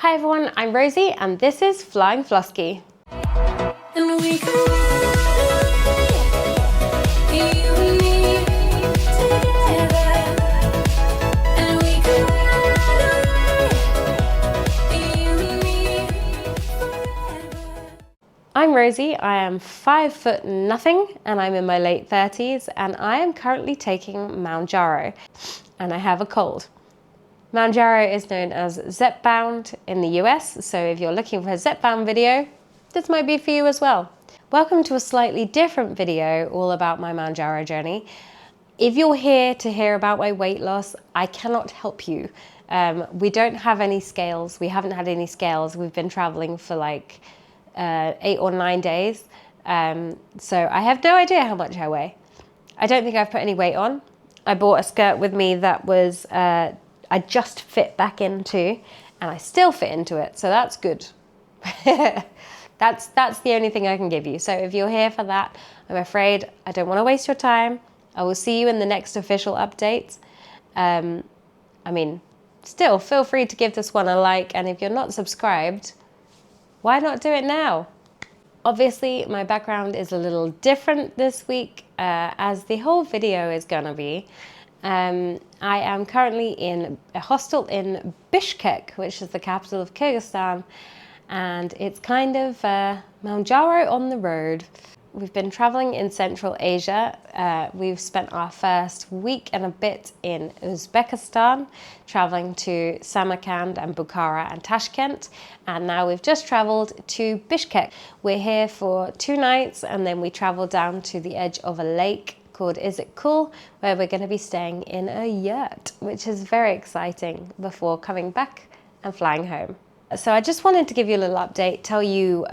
Hi everyone, I'm Rosie and this is Flying Flosky. And we can ride, you and me together. And we can ride, you and me forever. I'm Rosie, I am 5'0" and I'm in my late 30s and I am currently taking Mounjaro and I have a cold. Mounjaro is known as Zepbound in the US, so if you're looking for a Zepbound video, this might be for you as well. Welcome to a slightly different video all about my Mounjaro journey. If you're here to hear about my weight loss, I cannot help you. We don't have any scales, we haven't had any scales, we've been traveling for like 8 or 9 days, so I have no idea how much I weigh. I don't think I've put any weight on. I bought a skirt with me that was I just fit back into, and I still fit into it, so that's good. That's the only thing I can give you. So if you're here for that, I'm afraid I don't want to waste your time. I will see you in the next official update. I mean, still feel free to give this one a like, and if you're not subscribed, why not do it now? Obviously, my background is a little different this week, as the whole video is gonna be. I am currently in a hostel in Bishkek, which is the capital of Kyrgyzstan, and it's kind of Mounjaro on the road. We've been traveling in Central Asia. We've spent our first week and a bit in Uzbekistan, traveling to Samarkand and Bukhara and Tashkent, and now we've just traveled to Bishkek. We're here for 2 nights and then we travel down to the edge of a lake called Is It Cool, where we're going to be staying in a yurt, which is very exciting before coming back and flying home. So I just wanted to give you a little update, tell you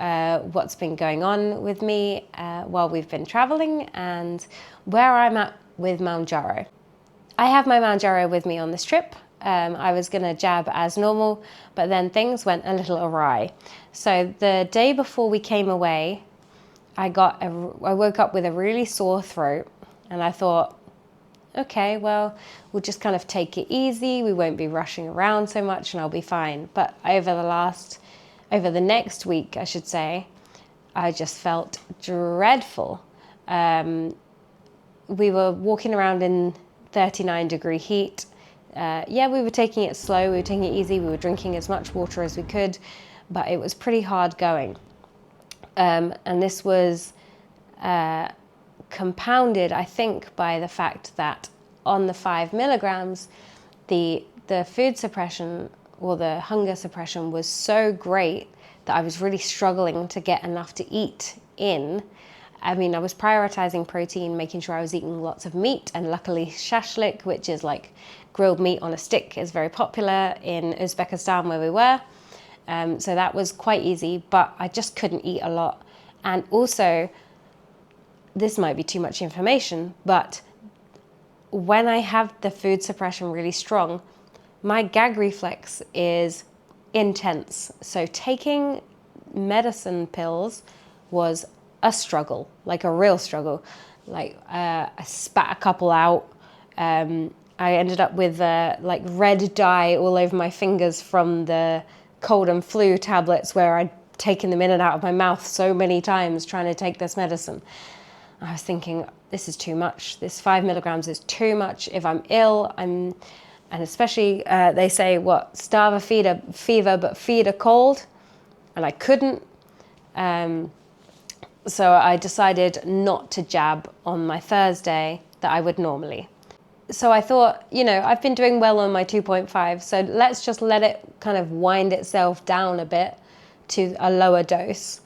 what's been going on with me while we've been traveling and where I'm at with Mounjaro. I have my Mounjaro with me on this trip. I was going to jab as normal, but then things went a little awry. So the day before we came away, I woke up with a really sore throat. And I thought, okay, well, we'll just kind of take it easy. We won't be rushing around so much and I'll be fine. But over the next week, I should say, I just felt dreadful. We were walking around in 39-degree heat. Yeah, we were taking it slow. We were taking it easy. We were drinking as much water as we could, but it was pretty hard going. And this was compounded, I think, by the fact that on the 5 milligrams, the food suppression or the hunger suppression was so great that I was really struggling to get enough to eat in. I mean, I was prioritizing protein, making sure I was eating lots of meat, and luckily shashlik, which is like grilled meat on a stick, is very popular in Uzbekistan where we were. So that was quite easy, but I just couldn't eat a lot. And also, this might be too much information, but when I have the food suppression really strong, my gag reflex is intense. So taking medicine pills was a struggle, like a real struggle. Like I spat a couple out. I ended up with like red dye all over my fingers from the cold and flu tablets where I'd taken them in and out of my mouth so many times trying to take this medicine. I was thinking, this is too much. This 5 milligrams is too much. If I'm ill, and especially they say, what, starve a fever, but feed a cold. And I couldn't. So I decided not to jab on my Thursday that I would normally. So I thought, you know, I've been doing well on my 2.5, so let's just let it kind of wind itself down a bit to a lower dose.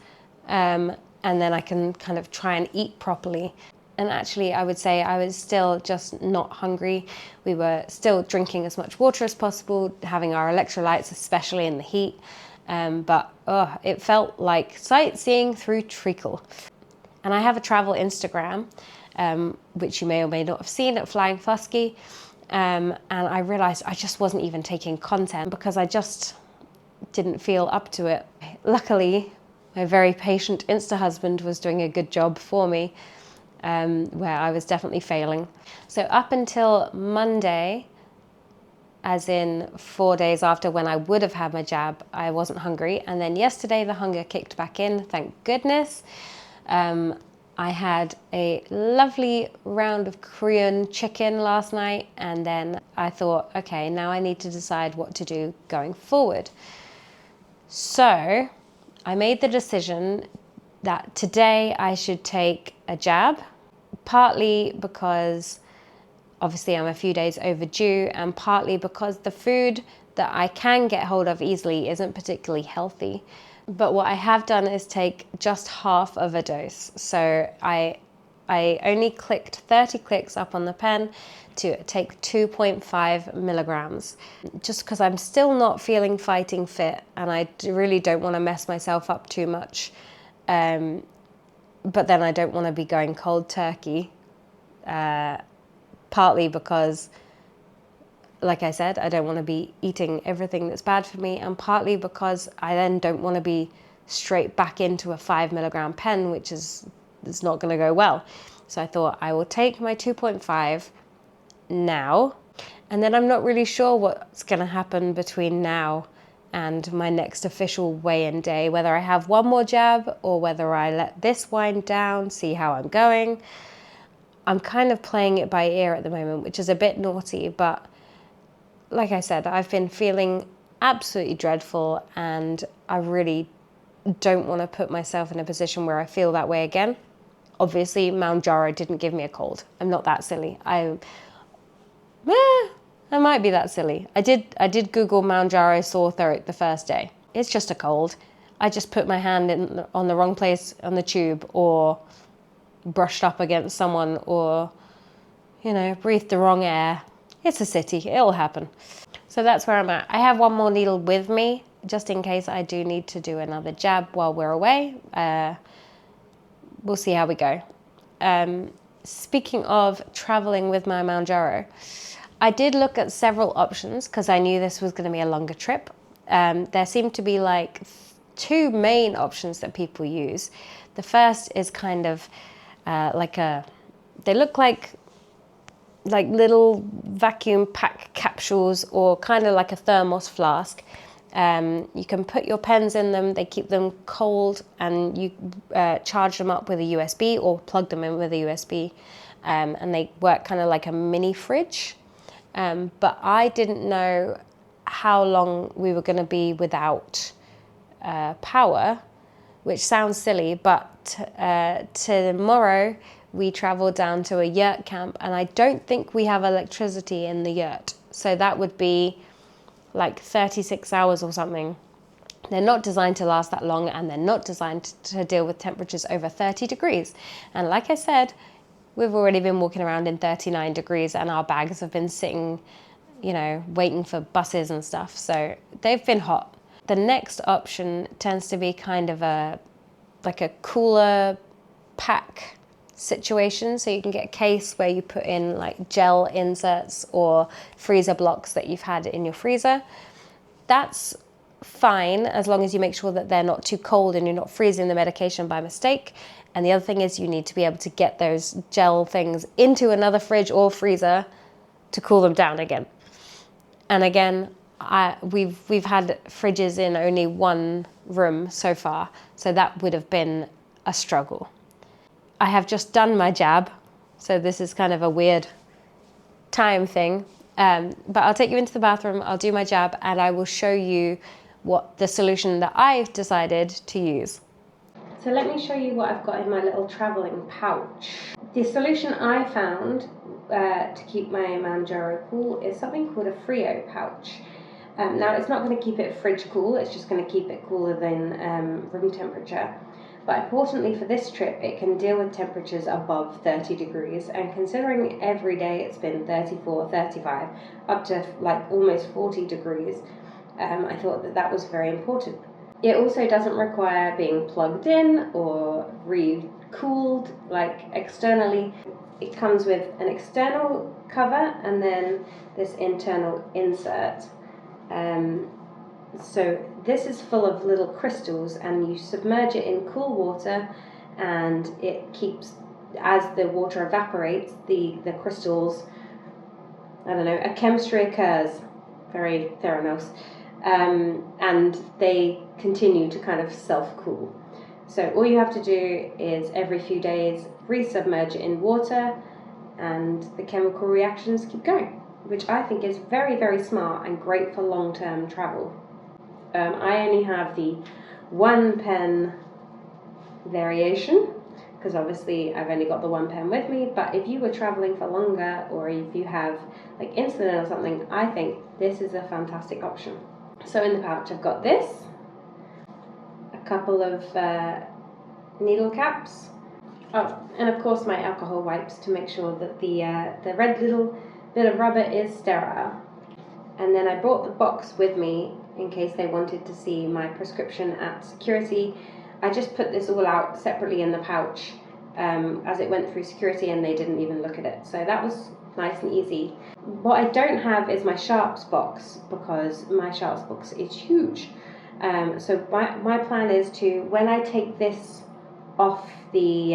And then I can kind of try and eat properly. And actually, I would say I was still just not hungry. We were still drinking as much water as possible, having our electrolytes, especially in the heat. But it felt like sightseeing through treacle. And I have a travel Instagram, which you may or may not have seen at Flying Flosky. And I realized I just wasn't even taking content because I just didn't feel up to it. Luckily, my very patient Insta husband was doing a good job for me, where I was definitely failing. So up until Monday, as in 4 days after when I would have had my jab, I wasn't hungry. And then yesterday the hunger kicked back in, thank goodness. I had a lovely round of Korean chicken last night, and then I thought, okay, now I need to decide what to do going forward. So I made the decision that today I should take a jab, partly because obviously I'm a few days overdue, and partly because the food that I can get hold of easily isn't particularly healthy. But what I have done is take just half of a dose. So I only clicked 30 clicks up on the pen to take 2.5 milligrams, just because I'm still not feeling fighting fit, and I really don't want to mess myself up too much. But then I don't want to be going cold turkey, partly because, like I said, I don't want to be eating everything that's bad for me, and partly because I then don't want to be straight back into a 5 milligram pen, which is not going to go well. So I thought I will take my 2.5 now, and then I'm not really sure what's going to happen between now and my next official weigh-in day, whether I have one more jab or whether I let this wind down, see how I'm going. I'm kind of playing it by ear at the moment, which is a bit naughty, but like I said, I've been feeling absolutely dreadful, and I really don't want to put myself in a position where I feel that way again. Obviously, Mounjaro didn't give me a cold. I'm not that silly. I might be that silly. I did Google Mounjaro sore throat the first day. It's just a cold. I just put my hand on the wrong place on the tube, or brushed up against someone, or, breathed the wrong air. It's a city, it'll happen. So that's where I'm at. I have one more needle with me, just in case I do need to do another jab while we're away. We'll see how we go. Speaking of traveling with my Mounjaro, I did look at several options because I knew this was going to be a longer trip. There seemed to be like two main options that people use. The first is kind of they look like little vacuum pack capsules, or kind of like a thermos flask. You can put your pens in them, they keep them cold, and you charge them up with a USB or plug them in with a USB, and they work kind of like a mini fridge. But I didn't know how long we were going to be without power, which sounds silly, but tomorrow we travel down to a yurt camp, and I don't think we have electricity in the yurt. So that would be like 36 hours or something. They're not designed to last that long, and they're not designed to deal with temperatures over 30 degrees. And like I said, we've already been walking around in 39 degrees, and our bags have been sitting, waiting for buses and stuff. So they've been hot. The next option tends to be kind of a cooler pack situation. So you can get a case where you put in like gel inserts or freezer blocks that you've had in your freezer. That's fine as long as you make sure that they're not too cold and you're not freezing the medication by mistake. And the other thing is you need to be able to get those gel things into another fridge or freezer to cool them down again. And again, we've had fridges in only one room so far, so that would have been a struggle. I have just done my jab, so this is kind of a weird time thing. But I'll take you into the bathroom, I'll do my jab, and I will show you what the solution that I've decided to use. So let me show you what I've got in my little traveling pouch. The solution I found to keep my Mounjaro cool is something called a Freo pouch. Now it's not going to keep it fridge cool, it's just going to keep it cooler than room temperature. But importantly for this trip, it can deal with temperatures above 30 degrees, and considering every day it's been 34, 35, up to like almost 40 degrees, I thought that was very important. It also doesn't require being plugged in or re-cooled like externally. It comes with an external cover and then this internal insert. So this is full of little crystals, and you submerge it in cool water, and it keeps, as the water evaporates, the crystals, a chemistry occurs very Theranos, and they continue to kind of self-cool. So all you have to do is every few days resubmerge it in water, and the chemical reactions keep going, which I think is very, very smart and great for long-term travel. I only have the 1 pen variation, because obviously I've only got the 1 pen with me, but if you were traveling for longer, or if you have like insulin or something, I think this is a fantastic option. So in the pouch I've got this, a couple of needle caps, oh, and of course my alcohol wipes to make sure that the red little bit of rubber is sterile. And then I brought the box with me in case they wanted to see my prescription at security. I just put this all out separately in the pouch as it went through security, and they didn't even look at it. So that was nice and easy. What I don't have is my sharps box, because my sharps box is huge. So my plan is to, when I take this off the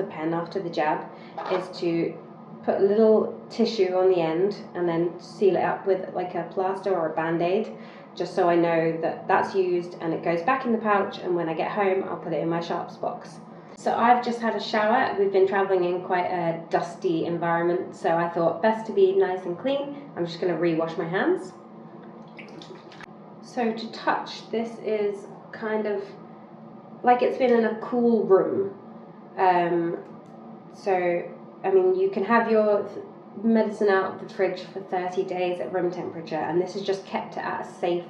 pen after the jab, is to put a little tissue on the end and then seal it up with like a plaster or a band-aid, just so I know that that's used and it goes back in the pouch, and when I get home I'll put it in my sharps box. So I've just had a shower. We've been traveling in quite a dusty environment, so I thought best to be nice and clean. I'm just going to re-wash my hands. So to touch, this is kind of like it's been in a cool room. So I mean, you can have your medicine out of the fridge for 30 days at room temperature, and this is just kept at a safe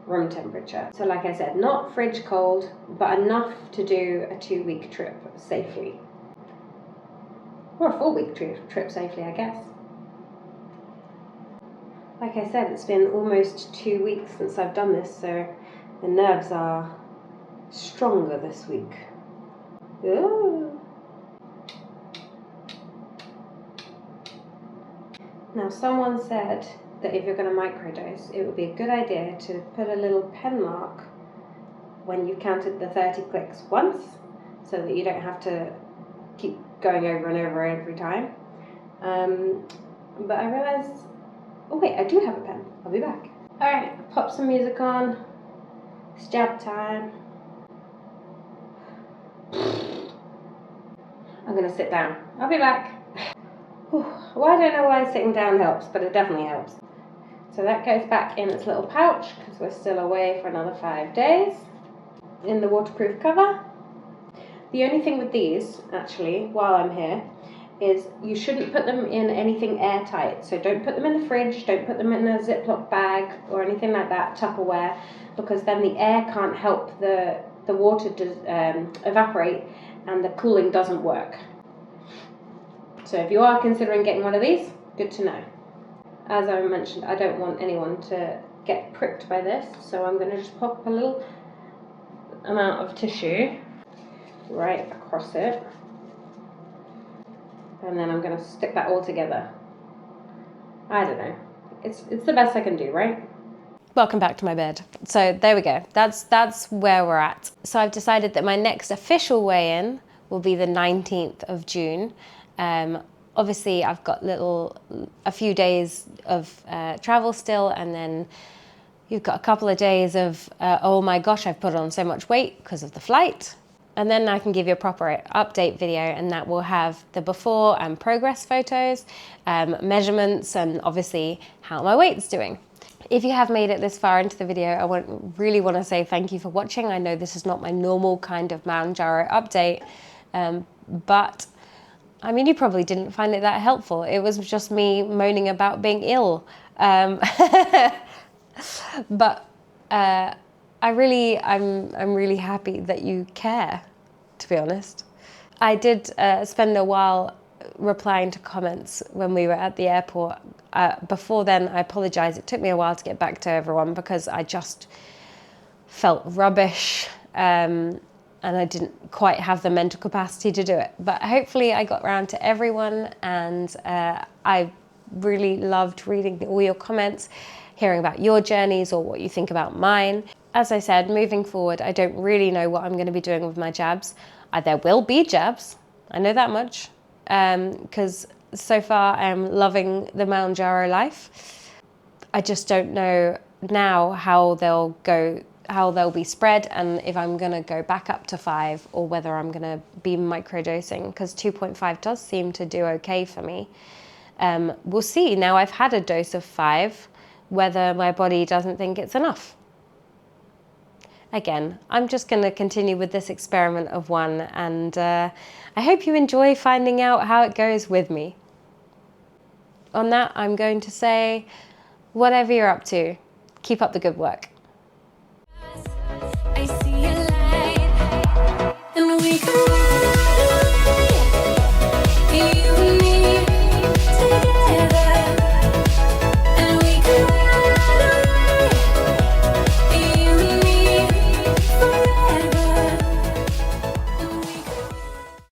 room temperature. So like I said, not fridge cold, but enough to do a 2-week trip safely. Or a 4-week trip safely, I guess. Like I said, it's been almost 2 weeks since I've done this, so the nerves are stronger this week. Ooh. Now, someone said that if you're going to microdose, it would be a good idea to put a little pen mark when you've counted the 30 clicks once, so that you don't have to keep going over and over every time. But I realised, oh wait, I do have a pen. I'll be back. Alright, pop some music on. It's jab time. I'm going to sit down. I'll be back. Well, I don't know why sitting down helps, but it definitely helps. So that goes back in its little pouch, because we're still away for another 5 days, in the waterproof cover. The only thing with these, actually, while I'm here, is you shouldn't put them in anything airtight. So don't put them in the fridge, don't put them in a Ziploc bag or anything like that, Tupperware, because then the air can't help the water evaporate, and the cooling doesn't work. So if you are considering getting one of these, good to know. As I mentioned, I don't want anyone to get pricked by this, so I'm going to just pop a little amount of tissue right across it, and then I'm going to stick that all together. I don't know. It's the best I can do, right? Welcome back to my bed. So there we go. That's where we're at. So I've decided that my next official weigh-in will be the 19th of June. Obviously I've got a few days of travel still, and then you've got a couple of days of oh my gosh, I've put on so much weight because of the flight. And then I can give you a proper update video, and that will have the before and progress photos, measurements, and obviously how my weight's doing. If you have made it this far into the video, I really want to say thank you for watching. I know this is not my normal kind of Mounjaro update, but I mean, you probably didn't find it that helpful. It was just me moaning about being ill. But I'm really happy that you care, to be honest. I did spend a while replying to comments when we were at the airport. Before then, I apologise. It took me a while to get back to everyone because I just felt rubbish. And I didn't quite have the mental capacity to do it. But hopefully I got round to everyone, and I really loved reading all your comments, hearing about your journeys or what you think about mine. As I said, moving forward, I don't really know what I'm going to be doing with my jabs. There will be jabs, I know that much, because so far I'm loving the Mounjaro life. I just don't know now how they'll be spread, and if I'm going to go back up to 5 or whether I'm going to be microdosing, because 2.5 does seem to do okay for me. We'll see. Now I've had a dose of 5, whether my body doesn't think it's enough. Again, I'm just going to continue with this experiment of 1, and I hope you enjoy finding out how it goes with me. On that, I'm going to say, whatever you're up to, keep up the good work.